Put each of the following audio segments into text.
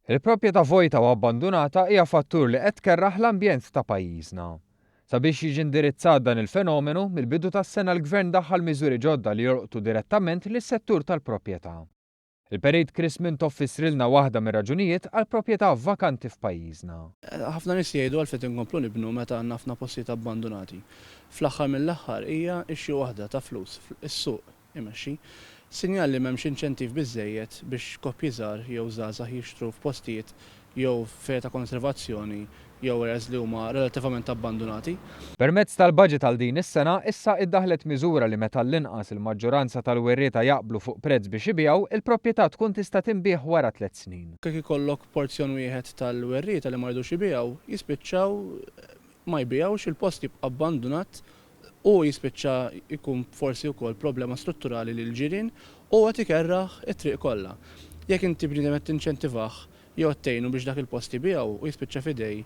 Il-proprjetà vojta u abbandunata hija fattur li qed tkerraħ l-ambjent ta' pajjiżna. Sabiex jiġi indirizzat dan il-fenomenu, mill-bidu tas-sena l-Gvern daħħal miżuri ġodda li jorqtu direttament lis-settur tal-proprjetà. Il-Perit Chris Mintoff fissrilna waħda mir-raġunijiet għal proprjetà vakanti f'pajjiżna. Ħafna nies jgħidu għalfejn inkomplu nibnu meta għandna ħafna postijiet abbandonati. Fl-aħħar mill-aħħar hija ixxi waħda ta' flus, is-suq imexxi. Sinjal li m'hemmx inċentiv biżżejjed biex koppji żgħar jew żgħażagħ jixtru f'postijiet jew fejn ta' konservazzjoni jew areas li huma relattivament abbandonati. Permezz tal-budget għal din is-sena issa iddaħlet miżura li meta l-inqas il-maġġoranza tal-werrieta jaqblu fuq prezz biex ibigħu, il-proprjetà tkun tista' tinbih wara 3 snin. Kif ikollok porzjon wieħed tal-werrieta li ma jridux jibigħu, jispiċċaw ma jbigħux il-post jibqa' abbandonat u jispiċċa jkun forsi wkoll problema strutturali lil ġirien u qed ikerraħ it-triq kollha. Jekk inti bniedem qed tinċentivah jew tgħinu biex dak il-post jibigħu u jispiċċa fidej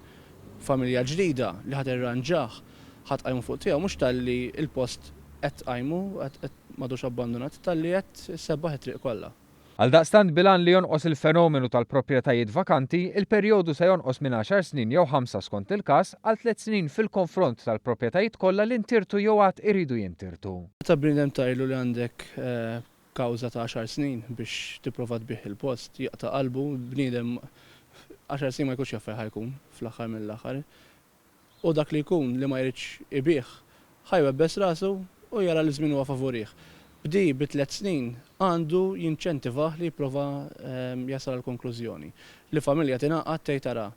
familja ġdida li ħadd irranġah ħadd qajmu fuq tiegħu mhux talli il-post qed qajmu qed m'għadux abbandonat talli qed sebbaħ it-triq kollha. Għaldaqstant bilan li jonqos il-fenomenu tal-proprjetajiet vakanti, il-perjodu se jonqos minn 10 snin jew 5 skont il-każ għal 3 snin fil-konfront tal-proprjetajiet kollha li ntirtu jew għad iridu jintirtu. Meta bniedem tajlu li għandek kawża ta' 10 snin biex tipprova tbih il-post, jaqta' qalbu bniedem 10 snin ma jkunx jaf fejn ħajkun fl-aħħar mill-aħħar. U dak li jkun li ma jridx ibih ħajwebbes rasu u jara li żmien huwa favorih. Bdi b'3 snin għandu jinċentivah li jipprova jasal għall-konklużjoni. Li familja tingħaqad tgħid tara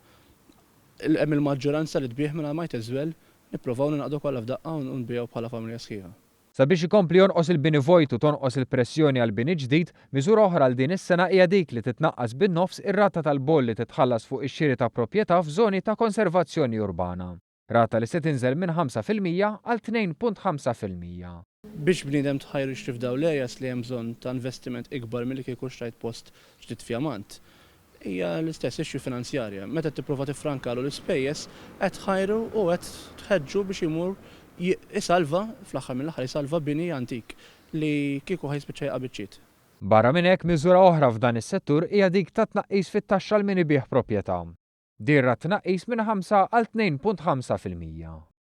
hemm il-maġġoranza li tbih mingħajr ma jteżwel nippruvaw ninaqdu kollha f'daqqa u nbigħu bħala familja sħiħa. Sabiex ikompli jonqos il-bini vojt u tonqos il-pressjoni għal bini ġdid, miżura oħra għal din is-sena hija dik li titnaqqas bin-nofs ir-rata tal-boll li titħallas fuq ix-xiri ta' proprjetà f'żoni ta' konservazzjoni urbana. Rata li se tinżel minn 5% għal 2.5%. Biex bniedem tħajru jixtri f'dawn l-areas li hemm bżonn ta' investiment ikbar milli kieku xtrajt post ġdid fjamant, hija l-istess issue finanzjarja. Meta tipprova tiffrankalu l-ispejjeż qed tħajru u qed tħeġġu biex imur isalva fl-aħħar mill-aħħar isalva bini antik li kieku ħajspiċċa jaqa' biċċiet. Barra minn hekk miżura oħra f'dan is-settur hija dik ta' tnaqqis fit-taxxa l min ibih proprjetà. Din rat tnaqqis minn 5 għal 2.5%.